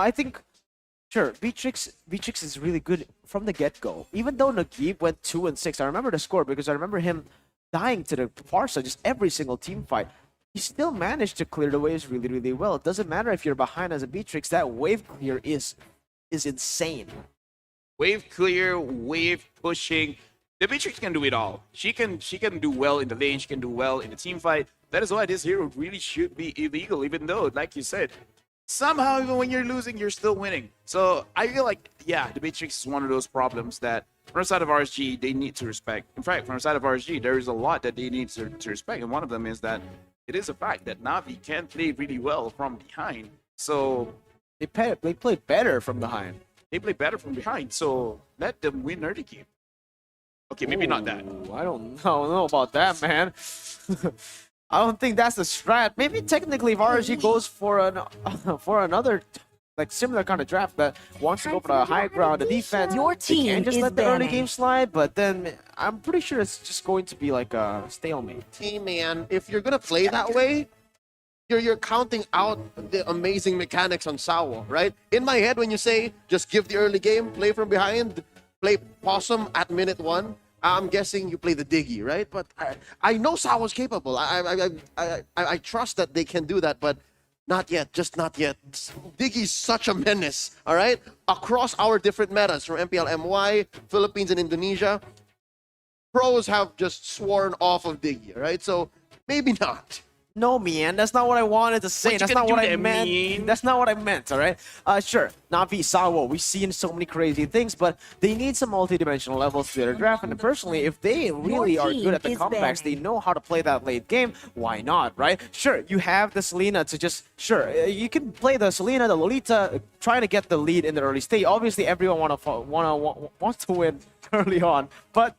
I think, sure, Beatrix is really good from the get-go. Even though Nagib went 2-6, I remember the score because I remember him dying to the Farsa just every single team fight. He still managed to clear the waves really, really well. It doesn't matter if you're behind as a Beatrix, that wave clear is insane. Wave clear, wave pushing. The Beatrix can do it all. She can do well in the lane, she can do well in the team fight. That is why this hero really should be illegal, even though, like you said, somehow even when you're losing, you're still winning. So I feel like, yeah, the Beatrix is one of those problems that from the side of RSG, they need to respect. In fact, from the side of RSG, there is a lot that they need to respect. And one of them is that it is a fact that Na'Vi can play really well from behind. So they play better from behind. They play better from behind. So let them win early game. Okay, maybe not that. I don't know about that, man. I don't think that's the strat. Maybe technically if RSG goes for another like similar kind of draft that wants to go for the high ground, the defense, Your team they can just is let the early banning. game slide, but then I'm pretty sure it's just going to be like a stalemate. Hey man, if you're gonna play that way, you're counting out the amazing mechanics on Sawo, right? In my head, when you say just give the early game, play from behind, play possum at minute 1, I'm guessing you play the Diggy, right? But I know Sawo's capable. I trust that they can do that, but not yet, just not yet. Diggy's such a menace, all right? Across our different metas, from MPL MY, Philippines, and Indonesia, pros have just sworn off of Diggy, all right? So maybe not. No, man, that's not what I wanted to say. What you That's gonna not what do I that, meant. man? That's not what I meant, all right? Sure, Na'Vi, Sawo, we've seen so many crazy things, but they need some multi-dimensional levels to their draft. And personally, if they really are good at the team is comebacks, they banning. know how to play that late game, why not, right? Sure, you have the Selena to just, sure, you can play the Selena, the Lolita, trying to get the lead in the early stage. Obviously, everyone wants to win early on, but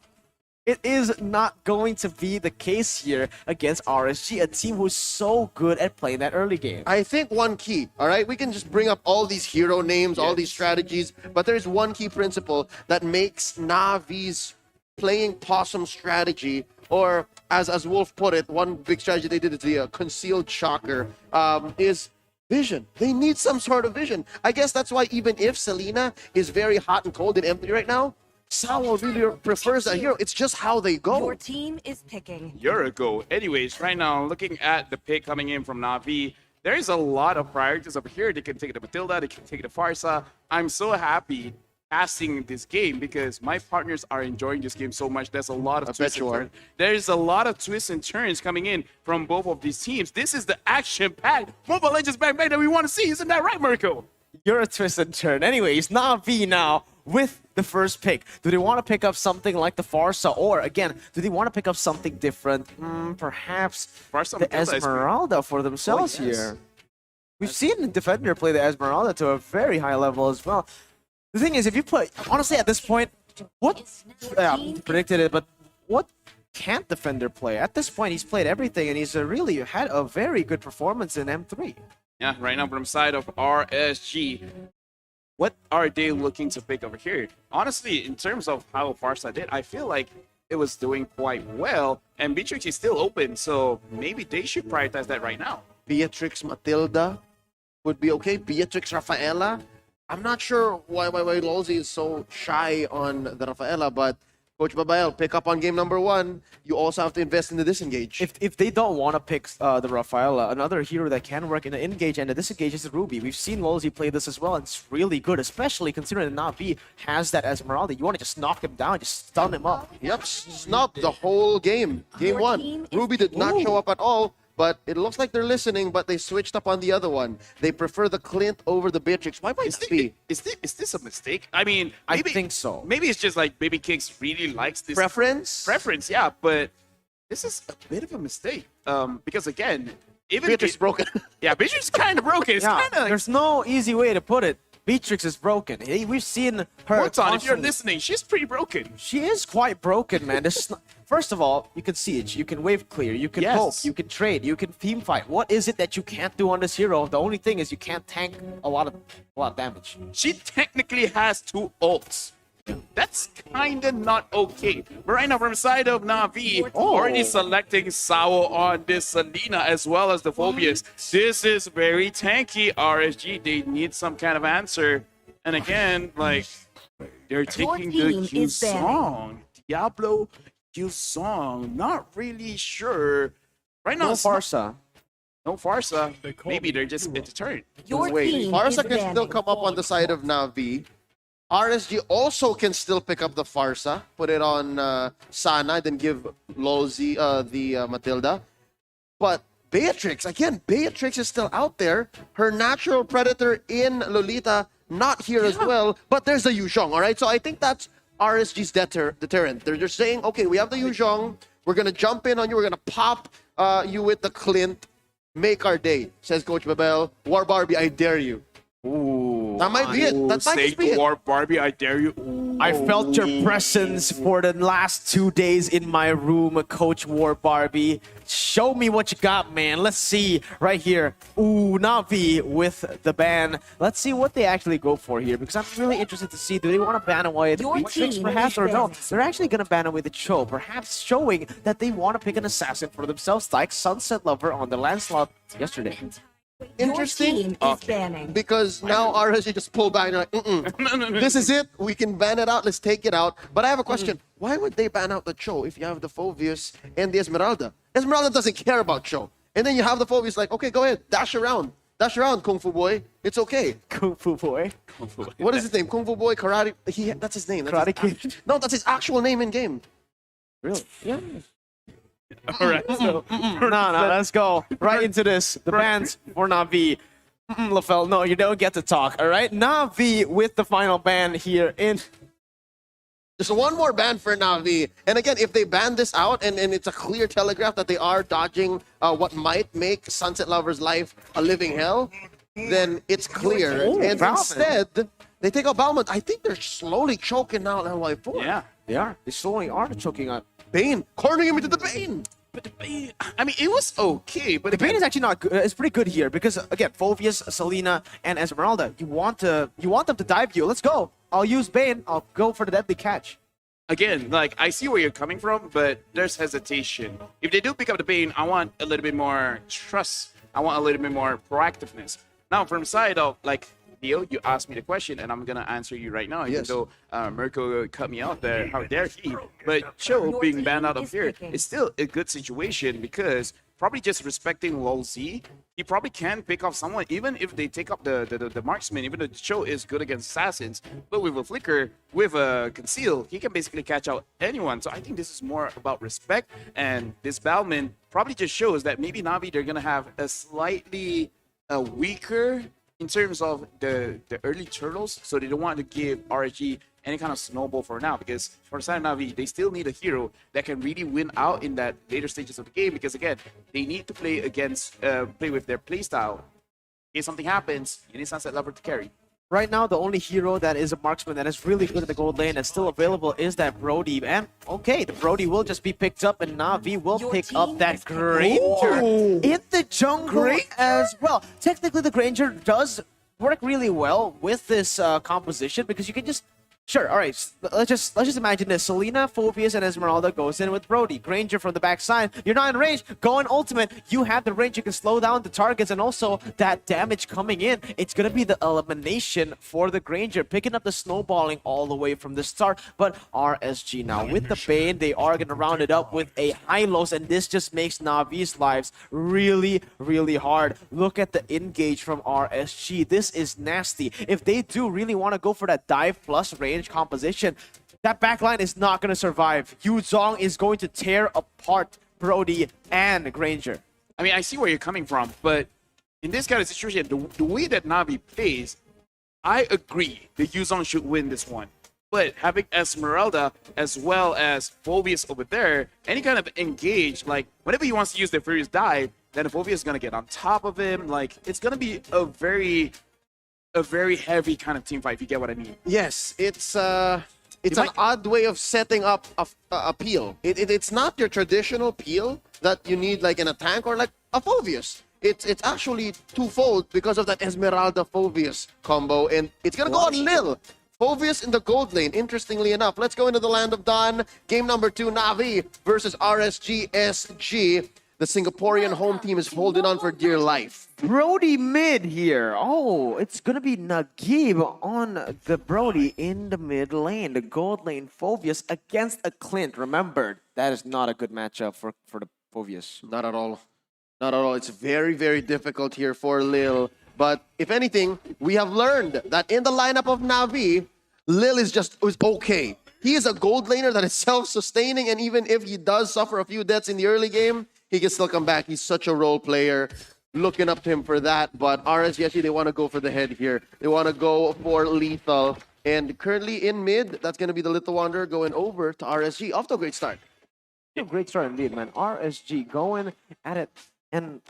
it is not going to be the case here against RSG, a team who's so good at playing that early game. I think one key, all right? We can just bring up all these hero names, all these strategies, but there's one key principle that makes Navi's playing possum strategy, or as Wolf put it, one big strategy they did is the concealed shocker, is vision. They need some sort of vision. I guess that's why even if Selena is very hot and cold and empty right now, Sawo really prefers a hero. It's just how they go. Your team is picking. Yuriko. Anyways, right now, looking at the pick coming in from Na'Vi, there's a lot of priorities over here. They can take the Matilda, they can take the Farsa. I'm so happy passing this game because my partners are enjoying this game so much. There's a lot of twists and turns. There's a lot of twists and turns coming in from both of these teams. This is the action-packed Mobile Legends bang that we want to see. Isn't that right, Mirko? You're a twist and turn. Anyways, Na'Vi now with the first pick. Do they want to pick up something like the Farsa, or again, do they want to pick up something different? Perhaps Farsa the Matilda is Esmeralda for themselves yes. here. We've seen the Defender play the Esmeralda to a very high level as well. The thing is, if you play, honestly, at this point, what predicted it, but what can't Defender play? At this point, he's played everything, and he's really had a very good performance in M3. Yeah, right now from the side of RSG, what are they looking to pick over here? Honestly, in terms of how Farsa did, I feel like it was doing quite well, and Beatrix is still open, so maybe they should prioritize that right now. Beatrix Matilda would be okay. Beatrix Rafaela. I'm not sure why Lolzy is so shy on the Rafaela, but Coach Babael, pick up on game number 1. You also have to invest in the disengage. If they don't want to pick the Rafaela, another hero that can work in the engage and the disengage is Ruby. We've seen Lolzy play this as well, and it's really good, especially considering that Na'Vi has that Esmeralda. You want to just knock him down, just stun him up. Yep, snubbed the whole game. Game Your 1. team is Ruby did not show up at all, but it looks like they're listening, but they switched up on the other one. They prefer the Clint over the Beatrix. Why might that be? Is this a mistake? I mean, I maybe, think so. Maybe it's just like Baby Kicks really likes this Preference? yeah, but this is a bit of a mistake. Because again, even Beatrix broken. yeah, Beatrix is kind of broken. It's Yeah, kind of there's no easy way to put it. Beatrix is broken. We've seen her. Morton, if you're constantly- listening, she's pretty broken. She is quite broken, man. This is not, first of all, you can siege, you can wave clear, you can Yes. poke, you can trade, you can team fight. What is it that you can't do on this hero? The only thing is you can't tank a lot of damage. She technically has 2 ults. That's kind of not okay. But right now, from the side of Na'Vi, already selecting Sao on this Selena as well as the Phobias. This is very tanky, RSG. They need some kind of answer. And again, like, they're taking the Q song. Diablo Q song. Not really sure. Right now, No Farsa. no Farsa. Maybe they're just deterred. Your Wait, team Farsa is can still banning. come up on the side of Navi. RSG also can still pick up the Farsa, put it on Sana, then give Lozi the Matilda. But Beatrix, again, Beatrix is still out there. Her natural predator in Lolita, not here as well. But there's the Yuzhong, all right? So I think that's RSG's deterrent. They're just saying, okay, we have the Yuzhong. We're going to jump in on you. We're going to pop you with the Clint. Make our day, says Coach Babel. War Barbie, I dare you. Ooh. That might be it. That might Say just be it. War Barbie, I dare you. Ooh. I felt your presence for the last 2 days in my room, Coach War Barbie. Show me what you got, man. Let's see right here. Ooh, Navi with the ban. Let's see what they actually go for here, because I'm really interested to see, do they want to ban away the Your Beatrix team perhaps, is or no? banned. They're actually going to ban away the Cho, perhaps showing that they want to pick an assassin for themselves, like Sunset Lover on the Lancelot yesterday. Interesting. Your team is banning. Because now RSG just pull back and like, this is it. We can ban it out. Let's take it out. But I have a question. Why would they ban out the Cho if you have the Phobius and the Esmeralda? Esmeralda doesn't care about Cho. And then you have the Phobius like, okay, go ahead. Dash around. Dash around, Kung Fu Boy. It's okay. Kung Fu Boy. What is his name? Kung Fu Boy, Karate. That's his name. That's Karate his, no, that's his actual name in game. Really? Yeah. All right. So, No, let's go right into this. The bans for Navi. LaFell, no, you don't get to talk, all right? Navi with the final ban here in... Just one more ban for Navi. And again, if they ban this out and it's a clear telegraph that they are dodging what might make Sunset Lover's life a living hell, then it's clear. Oh, and Valve. instead, they take out Balmond. I think they're slowly choking out LY4. yeah. They are. They slowly are choking on... Bane, cornering him into the Bane. But the Bane, I mean, it was okay. But The Bane is actually not good. It's pretty good here because, again, Phobius, Selena, and Esmeralda, you want them to dive you. Let's go. I'll use Bane. I'll go for the deadly catch. again, like, I see where you're coming from, but there's hesitation. If they do pick up the Bane, I want a little bit more trust. I want a little bit more proactiveness. Now, from the side of, like, Theo, you asked me the question, and I'm going to answer you right now, even though Mirko cut me out there. How dare he? But Cho being banned out of here is still a good situation because probably just respecting Lol Z, he probably can pick off someone, even if they take up the marksman, even though Cho is good against assassins. But with a flicker, with a conceal, he can basically catch out anyone. So I think this is more about respect, and this Balman probably just shows that maybe Navi, they're going to have a slightly weaker in terms of the early turtles, so they don't want to give RSG any kind of snowball for now, because for San Navi, they still need a hero that can really win out in that later stages of the game, because again, they need to play against, play with their playstyle. In case something happens, you need Sunset Lover to carry. Right now, the only hero that is a marksman that is really good in the gold lane and still available is that Brody. And okay, the Brody will just be picked up, and Navi will pick up that Granger in the jungle as well. Technically, the Granger does work really well with this composition because you can just... Sure, all right, let's just imagine this. Selena, Phobius, and Esmeralda goes in with Brody. Granger from the backside. You're not in range. Go in ultimate. You have the range. You can slow down the targets, and also that damage coming in. It's going to be the elimination for the Granger, picking up the snowballing all the way from the start. But RSG now, with the Bane, they are going to round it up with a Hylos, and this just makes Navi's lives really, really hard. Look at the engage from RSG. This is nasty. If they do really want to go for that dive plus range composition, that backline is not going to survive. Yu Zhong is going to tear apart Brody and Granger. I mean, I see where you're coming from, but in this kind of situation, the way that Navi plays, I agree that Yuzong should win this one. But having Esmeralda as well as Phobius over there, any kind of engage, like whenever he wants to use the Furious Dive, then the Phobius is going to get on top of him. Like, it's going to be a very heavy kind of team fight, if you get what I mean. Yes, it's an odd way of setting up a peel. It's not your traditional peel that you need like in a tank or like a Phobius. It's actually twofold because of that Esmeralda Phobius combo, and it's gonna go on Lil. Phovius in the gold lane, interestingly enough. Let's go into the land of Dawn. Game number 2, Navi versus RSG SG. The Singaporean home team is holding on for dear life. Brody mid here. Oh, it's gonna be Nagib on the Brody in the mid lane. The gold lane Phovius against a Clint. Remember, that is not a good matchup for the Phovius. Not at all. Not at all. It's very, very difficult here for Lil. But if anything, we have learned that in the lineup of Navi, Lil is okay. He is a gold laner that is self-sustaining, and even if he does suffer a few deaths in the early game, he can still come back. He's such a role player. Looking up to him for that. But RSG SG, they want to go for the head here. They want to go for lethal. And currently in mid, that's going to be the Little Wanderer going over to RSG. Off to a great start. Great start indeed, man. RSG going at it and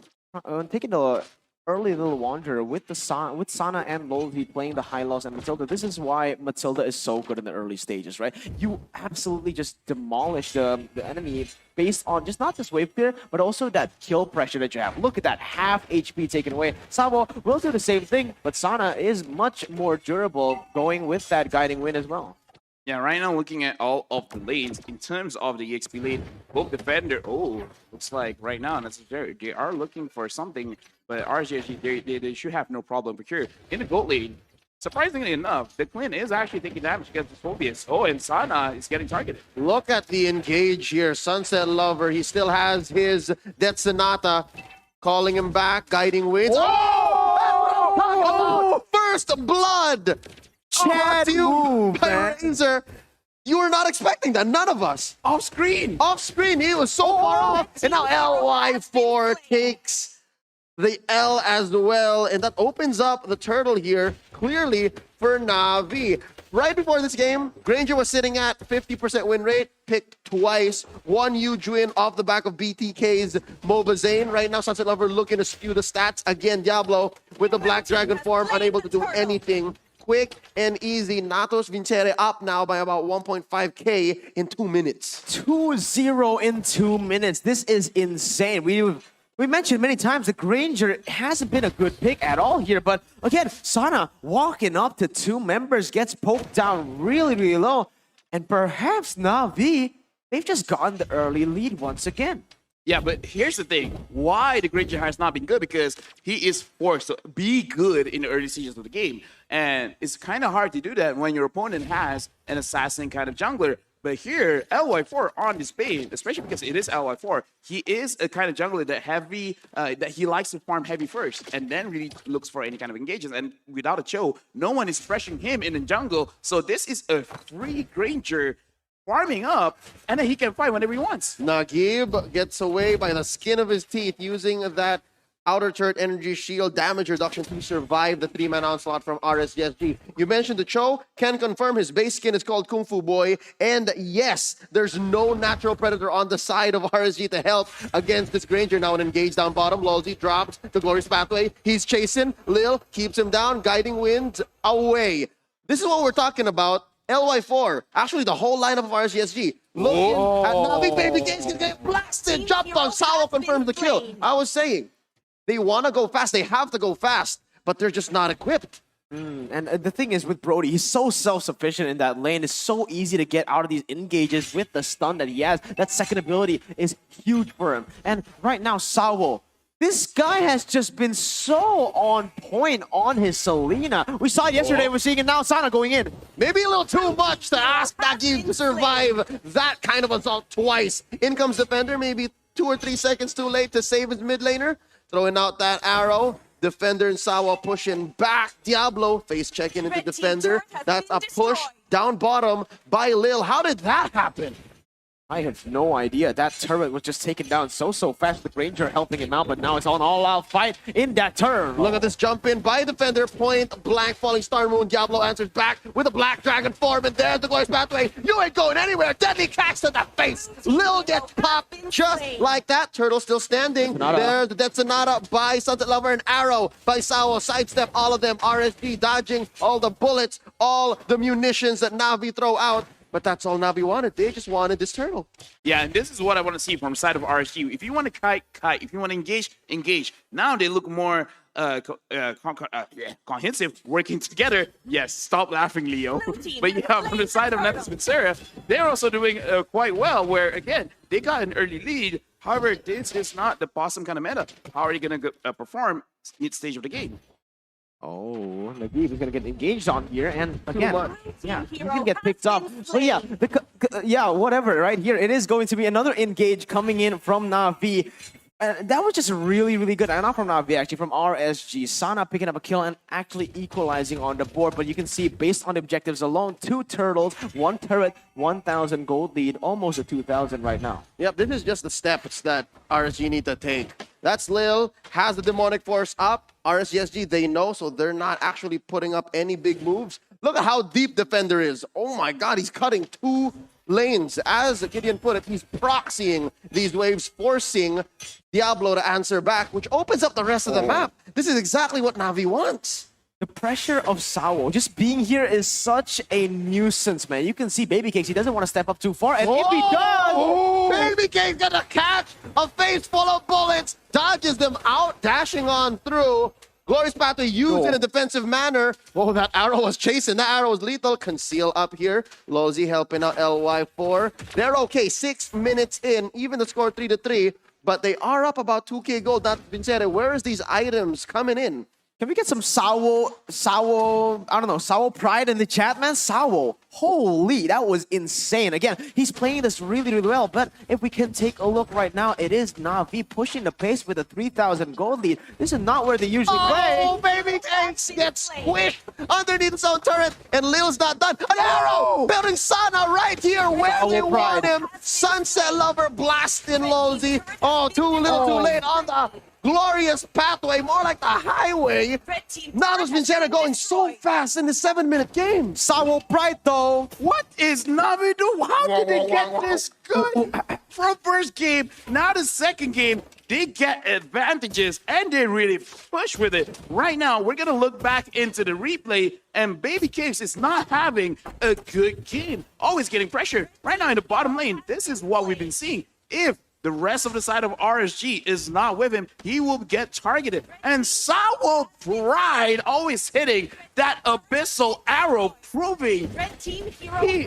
taking the early little wanderer with Sana and Lolvi playing the high loss and Matilda. This is why Matilda is so good in the early stages, right? You absolutely just demolish the enemy based on not just wave clear, but also that kill pressure that you have. Look at that, half HP taken away. Sabo will do the same thing, but Sana is much more durable going with that guiding wind as well. Yeah, right now looking at all of the lanes, in terms of the EXP lane, both defender, looks like right now, they are looking for something, but RSG, they should have no problem here. In the gold lane, surprisingly enough, the Clint is actually taking damage against the Phobius. Oh, and Sana is getting targeted. Look at the engage here. Sunset Lover, he still has his Death Sonata calling him back, guiding winds. Oh! First blood! Chad move, man. Razor. You were not expecting that. None of us. Off screen! Off screen. He was so far off. And now LY4 takes the L as well. And that opens up the turtle here clearly for Navi. Right before this game, Granger was sitting at 50% win rate, picked twice. One huge win off the back of BTK's MOBA Zane. Right now, Sunset Lover looking to skew the stats. Again, Diablo with the Black Dragon form, unable to do anything. Quick and easy. Natus Vincere up now by about 1.5K in 2 minutes. 2-0 in 2 minutes. This is insane. We mentioned many times that Granger hasn't been a good pick at all here, but again, Sana walking up to 2 members, gets poked down really, really low, and perhaps Navi, they've just gotten the early lead once again. Yeah, but here's the thing. Why the Granger has not been good? Because he is forced to be good in the early stages of the game. And it's kind of hard to do that when your opponent has an assassin kind of jungler. But here, LY4 on display, especially because it is LY4, he is a kind of jungler that he likes to farm heavy first and then really looks for any kind of engages. And without a Cho, no one is pressuring him in the jungle. So this is a free Granger farming up, and then he can fight whenever he wants. Nagib gets away by the skin of his teeth using that outer turret energy shield damage reduction to survive the 3-man onslaught from RSG SG. You mentioned the Cho, can confirm his base skin is called Kung Fu Boy, and yes, there's no natural predator on the side of RSG to help against this Granger. Now an engage down bottom, Lolzy drops the Glorious Pathway, he's chasing, Lil keeps him down, guiding wind away. This is what we're talking about. LY4, actually the whole lineup of RSG SG. Looking at Navi, baby games can get blasted. Jumped on, Sawa confirms the kill. I was saying, they want to go fast, they have to go fast, but they're just not equipped. And the thing is with Brody, he's so self-sufficient in that lane. It's so easy to get out of these engages with the stun that he has. That second ability is huge for him. And right now, Sawo, this guy has just been so on point on his Selena. We saw it yesterday, we're seeing it now. Sana going in. Maybe a little too much to ask Nagib to survive that kind of assault twice. In comes Defender, maybe 2 or 3 seconds too late to save his mid laner. Throwing out that arrow. Defender and Sawa pushing back. Diablo face checking into Defender. That's a push down bottom by Lil. How did that happen? I have no idea. That turret was just taken down so fast. The Ranger helping him out, but now it's an all-out fight in that turn. Look at this jump in by Defender. Point blank falling Star Moon. Diablo answers back with a Black Dragon form, and there's the Glorious Pathway. You ain't going anywhere. Deadly catch to the face. Lil gets popped just like that. Turtle still standing. There's the Death Sonata by Sunset Lover, and arrow by Sawa. Sidestep all of them. RSG dodging all the bullets, all the munitions that Navi throw out. But that's all Navi wanted. They just wanted this turtle. Yeah, and this is what I want to see from the side of RSG. If you want to kite, kite. If you want to engage, engage. Now they look more comprehensive working together. Yes, stop laughing, Leo. But yeah, from the side of Natus Vincere, they're also doing quite well, where again, they got an early lead. However, this is not the possum kind of meta. How are you going to perform mid stage of the game? Oh, McGee is gonna get engaged on here, and again, yeah, he's Hero gonna get has picked up. been So yeah, yeah, whatever. Right here, it is going to be another engage coming in from Na'Vi. That was just really, really good. And not from Na'Vi, actually, from RSG. Sana picking up a kill and actually equalizing on the board. But you can see, based on the objectives alone, 2 turtles, 1 turret, 1,000 gold lead, almost a 2,000 right now. Yep, this is just the steps that RSG need to take. That's Lil, has the demonic force up. RSG SG, they know, so they're not actually putting up any big moves. Look at how deep Defender is. Oh my god, he's cutting 2 lanes. As Gideon put it, he's proxying these waves, forcing Diablo to answer back, which opens up the rest of the map. This is exactly what Na'Vi wants. The pressure of Sawo just being here is such a nuisance, man. You can see Baby Cakes, he doesn't want to step up too far, and if he does... Baby Cakes gonna catch a face full of bullets, dodges them out, dashing on through. Glorious Pathway used in a defensive manner. Oh, that arrow was chasing. That arrow was lethal. Conceal up here. Lozy helping out LY4. They're okay. 6 minutes in. Even the score 3-3. But they are up about 2k gold. Natus Vincere, where is these items coming in? Can we get some Sawo, I don't know, Sawo pride in the chat, man? Sawo, holy, that was insane. Again, he's playing this really, really well, but if we can take a look right now, it is Na'Vi pushing the pace with a 3,000 gold lead. This is not where they usually play. Oh, Baby Cakes gets squished underneath his own turret, and Lil's not done. An arrow building Sana right here where they want him. Sunset Lover blasting Lozy. Oh, too little, too late on the glorious pathway, more like the highway. Natus Vincere going so fast in the 7-minute game. Sawo pride though. What is Na'Vi doing? How did they get this good? From first game, now the second game, they get advantages and they really push with it. Right now, we're going to look back into the replay, and Baby Cakes is not having a good game. Always getting pressure. Right now in the bottom lane, this is what we've been seeing. If the rest of the side of RSG is not with him, he will get targeted. And Sawo Pride always hitting that abyssal arrow, proving he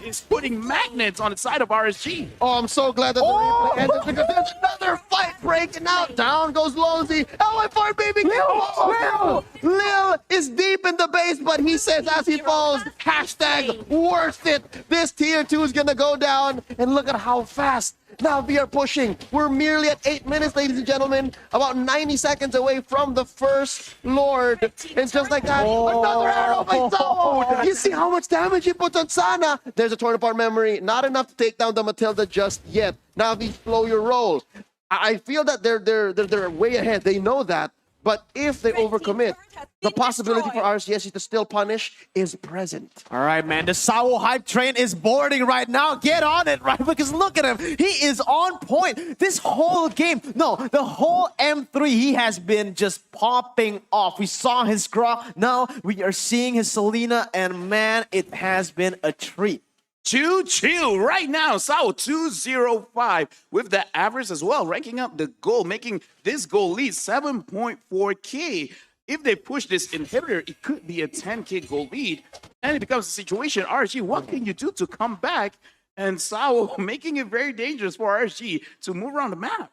is putting magnets on the side of RSG. Oh, I'm so glad that the replay ended because there's another fight breaking out. Down goes Lozy. LY4 Baby Cakes. Lil is deep in the base, but he says as he falls, hashtag worth it. This tier 2 is gonna go down, and look at how fast now we are pushing. We're merely at 8 minutes, ladies and gentlemen, about 90 seconds away from the first Lord. And just like that, another arrow by Sawo. You see how much damage he puts on Sana. There's a torn apart memory. Not enough to take down the Matilda just yet. Now we slow your roll. I feel that they're way ahead. They know that. But if they overcommit, the possibility for RSG to still punish is present. All right, man. The Sawo hype train is boarding right now. Get on it, right? Because look at him. He is on point. This whole game, no, the whole M3, he has been just popping off. We saw his Gra. Now we are seeing his Selena, and man, it has been a treat. Too chill right now. Sawo 205 with the average as well, ranking up the goal, making this goal lead 7.4k. If they push this inhibitor, it could be a 10k goal lead. And it becomes a situation, RSG, what can you do to come back? And Sawo making it very dangerous for RSG to move around the map.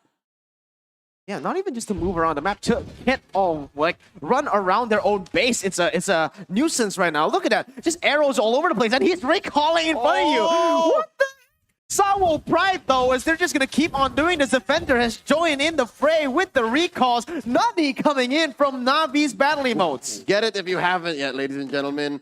Yeah, not even just to move around the map, to hit, like run around their own base. It's a nuisance right now. Look at that, just arrows all over the place, and he's recalling in front of you. What the? Sawo Pride though, is they're just gonna keep on doing this. Defender has joined in the fray with the recalls. Na'Vi coming in from Na'Vi's battle emotes. Get it if you haven't yet, ladies and gentlemen.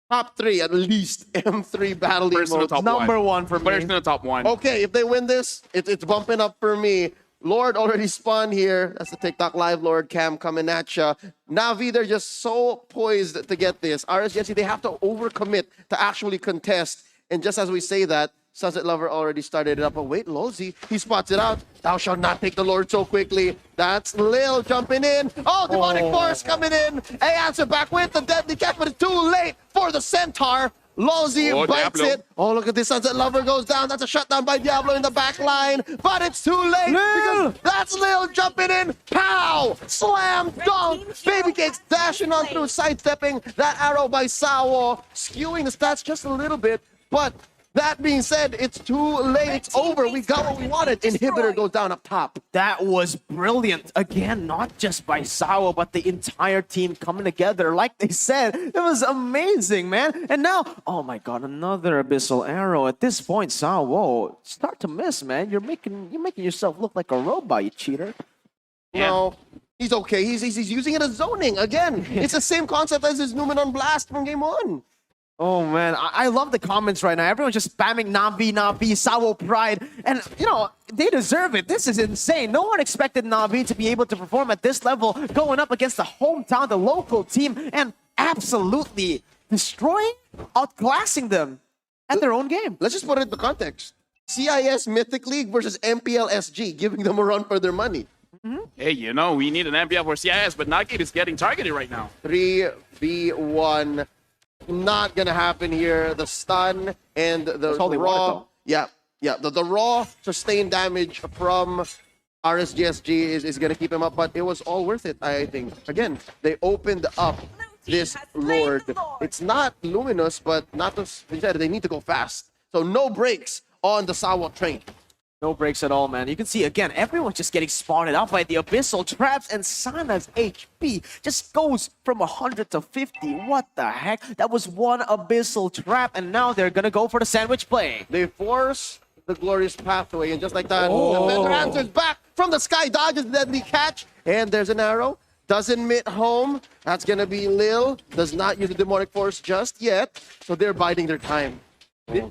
Top 3 at least M3 battle emotes. Number one for me. Personal top 1. Okay, if they win this, it's bumping up for me. Lord already spun here. That's the TikTok Live Lord cam coming at ya. Na'Vi, they're just so poised to get this. RSG, they have to overcommit to actually contest. And just as we say that, Sunset Lover already started it up. But wait, Lozy, he spots it out. Thou shalt not take the Lord so quickly. That's Lil jumping in. Oh, Demonic Force coming in. A answer back with the deadly catch, but it's too late for the Centaur. Lozy Oh, bites Diablo. it. Oh, look at this. Sunset Lover goes down. That's a shutdown by Diablo in the back line. But it's too late because that's Lil jumping in. Pow! Slam dunk. Baby Cakes dashing on through, sidestepping that arrow by Sawo, skewing the stats just a little bit. But that being said, it's too late. It's over. We got what we wanted. Inhibitor goes down up top. That was brilliant. Again, not just by Sawo, but the entire team coming together. Like they said, it was amazing, man. And now, oh my god, another abyssal arrow. At this point, Sawo, start to miss, man. You're making yourself look like a robot, you cheater. No, he's okay. He's using it as zoning. Again, it's the same concept as his Numenon Blast from game 1. Oh man, I love the comments right now. Everyone's just spamming Navi, Sawo Pride. And, you know, they deserve it. This is insane. No one expected Navi to be able to perform at this level, going up against the hometown, the local team, and absolutely destroying, outclassing them at their own game. Let's just put it into context. CIS Mythic League versus MPL-SG, giving them a run for their money. Hey, you know, we need an MPL for CIS, but Nugget is getting targeted right now. 3v1. Not gonna happen here. The stun and the all they wanted, raw. though. Yeah. The raw sustained damage from RSG SG is gonna keep him up, but it was all worth it, I think. Again, they opened up this Lord. It's not Luminous, but Natus Vincere, they need to go fast. So no breaks on the Sawa train. No breaks at all, man. You can see, again, everyone's just getting spotted out by the abyssal traps, and Sana's HP just goes from 100 to 50. What the heck? That was one abyssal trap, and now they're gonna go for the sandwich play. They force the glorious pathway, and just like that, Oh. the Defender answers back from the sky, dodges the deadly catch, and there's an arrow. Doesn't mitt home. That's gonna be Lil. Does not use the demonic force just yet, so they're biding their time.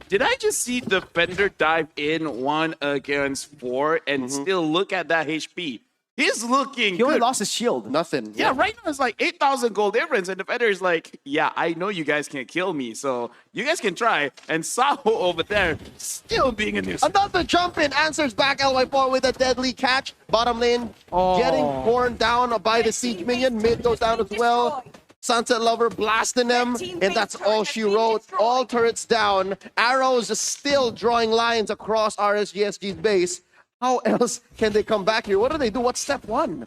Did I just see the Defender dive in 1 against 4 and still look at that HP? He's looking He only good. lost his shield. Nothing. Yeah, right now it's like 8,000 gold difference, and the Defender is like, yeah, I know you guys can't kill me, so you guys can try. And Saho over there still being a nuisance. Another jump in, answers back LY4 with a deadly catch. Bottom lane getting borne down by the siege minion. Mid goes down as well. Sunset Lover blasting them, and that's all she wrote. All turrets down. Arrows still drawing lines across RSG SG's base. How else can they come back here? What do they do? What's step 1?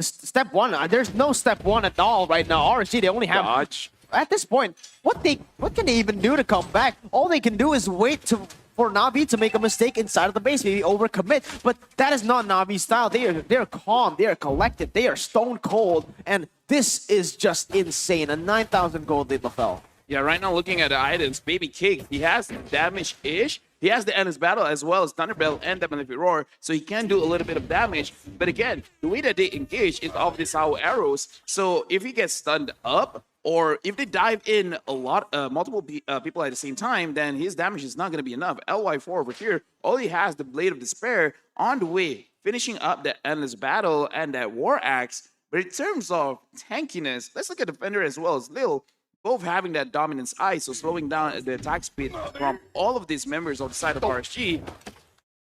Step 1, there's no step 1 at all right now. RSG, they only have... Dodge. At this point, what can they even do to come back? All they can do is wait for Navi to make a mistake inside of the base, maybe overcommit. But that is not Navi's style. They're calm, they are collected, they are stone cold, and this is just insane. A 9,000 gold lead, LaFell. Yeah, right now looking at the items, Baby Cake, he has damage-ish. He has the Endless Battle as well as Thunderbell and Demolition Roar, so he can do a little bit of damage. But again, the way that they engage is off these Sao arrows. So if he gets stunned up, or if they dive in a lot, multiple people at the same time, then his damage is not going to be enough. LY4 over here, all he has the Blade of Despair on the way, finishing up that Endless Battle and that War Axe. But in terms of tankiness, let's look at Defender as well as Lil, both having that Dominance Eye, so slowing down the attack speed from all of these members on the side of RSG.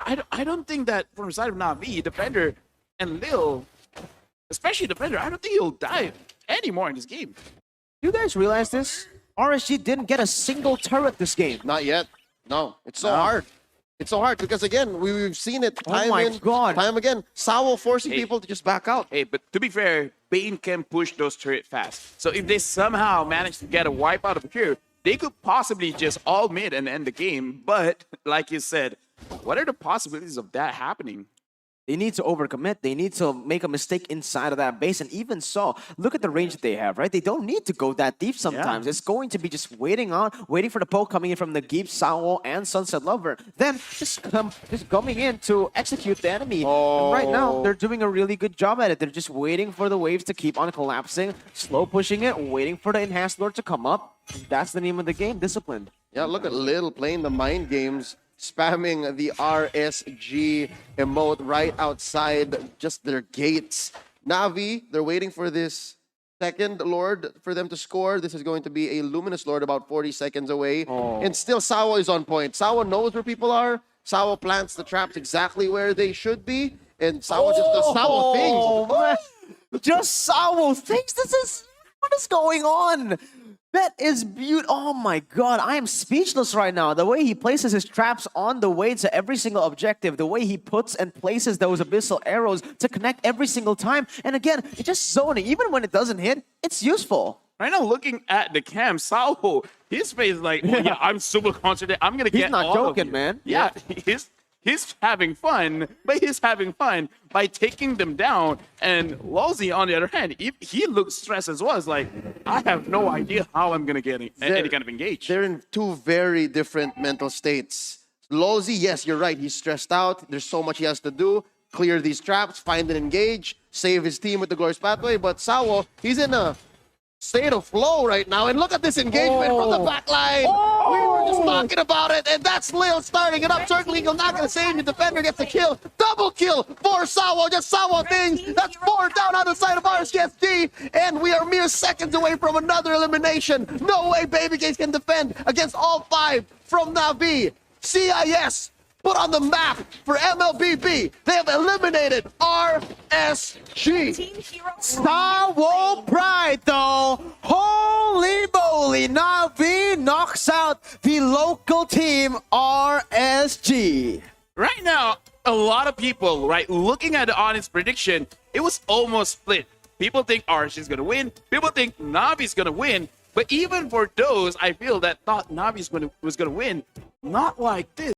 I don't think that from the side of Navi, Defender and Lil, especially Defender, I don't think he'll die anymore in this game. You guys realize this? RSG didn't get a single turret this game. Not yet. No, it's so hard. It's so hard because, again, we've seen it time time again. Sawo forcing people to just back out. Hey, but to be fair, Bane can push those turrets fast. So if they somehow manage to get a wipe out of here, they could possibly just all mid and end the game. But like you said, what are the possibilities of that happening? They need to overcommit. They need to make a mistake inside of that base. And even so, look at the range that they have, right? They don't need to go that deep sometimes. Yeah. It's going to be just waiting for the poke coming in from the Geep, Sawo, and Sunset Lover. Then just coming in to execute the enemy. And right now, they're doing a really good job at it. They're just waiting for the waves to keep on collapsing, slow pushing it, waiting for the Enhanced Lord to come up. That's the name of the game, disciplined. Yeah, look at Lil playing the mind games, spamming the RSG emote right outside just their gates. Navi, they're waiting for this second Lord for them to score. This is going to be a Luminous Lord about 40 seconds away. And still Sawo is on point. Sawo knows where people are. Sawo plants the traps exactly where they should be. And Sawo just does Sawo things. Man. Just Sawo things. What is going on? That is beautiful. Oh my god, I am speechless right now. The way he places his traps on the way to every single objective, the way he puts and places those abyssal arrows to connect every single time. And again, it's just zoning. Even when it doesn't hit, it's useful. Right now, looking at the cam, Sao, his face is like, oh, yeah, I'm super confident. I'm gonna get not all joking, of you. man. Yeah, he's having fun, but he's having fun by taking them down. And Lawsy, on the other hand, he looks stressed as well. It's like, I have no idea how I'm gonna get any kind of engage. They're in two very different mental states. Lawsy, yes, you're right. He's stressed out. There's so much he has to do. Clear these traps, find and engage, save his team with the Glorious Pathway. But Sao, he's in a state of flow right now. And look at this engagement from the back line. We were just talking about it. And that's Lil starting it up. Circle Eagle not going to save. The defender gets a kill. Double kill for Sao. Just Sao things. That's 4 down on the side of RSG SG. And we are mere seconds away from another elimination. No way Babyface can defend against all 5 from Navi. CIS put on the map for MLBB. They have eliminated RSG. Sao Pride, though. Holy moly. Navi knocks out the local team RSG. Right now, a lot of people, right, looking at the audience prediction, it was almost split. People think RSG is going to win. People think Navi's going to win. But even for those, I feel that thought Navi was going to win. Not like this.